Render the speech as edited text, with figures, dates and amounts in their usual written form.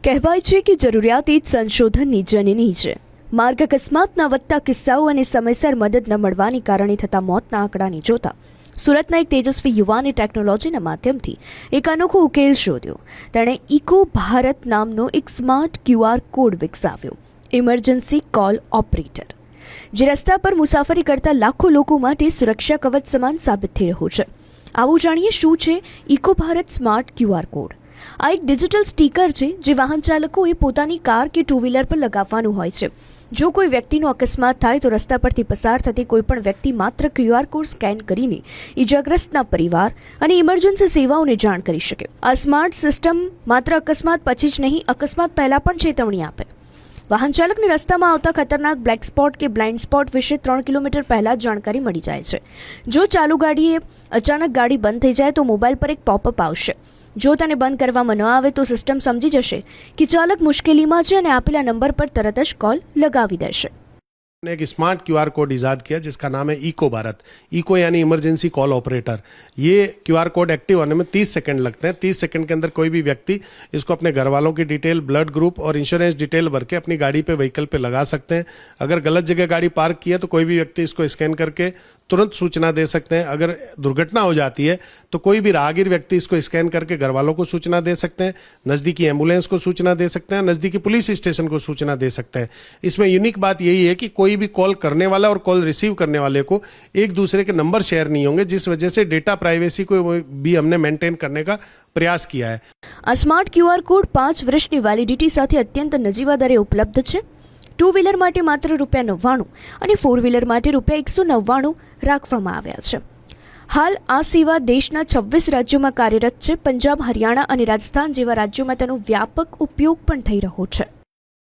કહેવાય છે કે જરૂરિયાત એ જ સંશોધનની જનની છે. માર્ગ અકસ્માતના વધતા કિસ્સાઓ અને સમયસર મદદ ન મળવાને કારણે થતા મોતના આંકડાને જોતા સુરતના એક તેજસ્વી યુવાને ટેકનોલોજીના માધ્યમથી એક અનોખો ઉકેલ શોધ્યો. તેણે ઇકો ભારત નામનો એક સ્માર્ટ QR કોડ વિકસાવ્યો, ઇમરજન્સી કોલ ઓપરેટર, જે રસ્તા પર મુસાફરી કરતા લાખો લોકો માટે સુરક્ષા કવચ સમાન સાબિત થઈ રહ્યું છે. આવું જાણીએ શું છે eco Bharat smart QR code. આ એક ડિજિટલ સ્ટીકર છે જે વાહન ચાલકોએ પોતાની કાર કે ટુ વ્હીલર પર લગાવવાનું હોય છે. જો કોઈ વ્યક્તિનો અકસ્માત થાય તો રસ્તા પરથી પસાર થતી કોઈપણ વ્યક્તિ માત્ર QR કોડ સ્કેન કરીને ઇજાગ્રસ્તના પરિવાર અને ઇમરજન્સી સેવાઓને જાણ કરી શકે. આ સ્માર્ટ સિસ્ટમ માત્ર અકસ્માત પછી જ નહીં, અકસ્માત પહેલાં પણ ચેતવણી આપે. વાહન ચાલકને રસ્તામાં આવતા ખતરનાક બ્લેક સ્પોટ કે બ્લાઇન્ડ સ્પોટ વિશે 3 કિલોમીટર પહેલાં જ જાણકારી મળી જાય છે. જો ચાલુ ગાડીએ અચાનક ગાડી બંધ થઈ જાય તો મોબાઈલ પર એક પોપઅપ આવશે. જો તેને બંધ કરવામાં ન આવે તો સિસ્ટમ સમજી જશે કે ચાલક મુશ્કેલીમાં છે અને આપેલા નંબર પર તરત જ કોલ લગાવી દેશે. ने एक स्मार्ट QR कोड ईजाद किया जिसका नाम है इको भारत. इको यानी इमरजेंसी कॉल ऑपरेटर. ये QR कोड एक्टिव होने में 30 सेकंड लगते हैं. 30 सेकंड के अंदर कोई भी व्यक्ति इसको अपने घर वालों की डिटेल, ब्लड ग्रुप और इंश्योरेंस डिटेल भर के अपनी गाड़ी पे, व्हीकल पे लगा सकते हैं. अगर गलत जगह गाड़ी पार्क की है तो कोई भी व्यक्ति इसको स्कैन करके तुरंत सूचना दे सकते हैं. अगर दुर्घटना हो जाती है तो कोई भी राहगीर व्यक्ति इसको स्कैन करके घर वालों को सूचना दे सकते हैं, नज़दीकी एम्बुलेंस को सूचना दे सकते हैं, नज़दीकी पुलिस स्टेशन को सूचना दे सकते हैं. इसमें यूनिक बात यही है कि कोई भी कॉल करने वाला और कॉल रिसीव करने वाले को एक दूसरे के नंबर शेयर नहीं होंगे, जिस वजह से डेटा प्राइवेसी को भी हमने मेंटेन करने का प्रयास किया है. આ સ્માર્ટ QR કોડ 5 વર્ષની વેલિડિટી સાથે અત્યંત નજીવા દરે ઉપલબ્ધ છે. ટુ વ્હીલર માટે માત્ર ₹99 અને 4 વ્હીલર માટે ₹199 રાખવામાં આવ્યા છે. હાલ આ સેવા દેશના 26 રાજ્યોમાં કાર્યરત છે. પંજાબ, હરિયાણા અને રાજસ્થાન જેવા રાજ્યોમાં તેનો વ્યાપક ઉપયોગ પણ થઈ રહ્યો છે.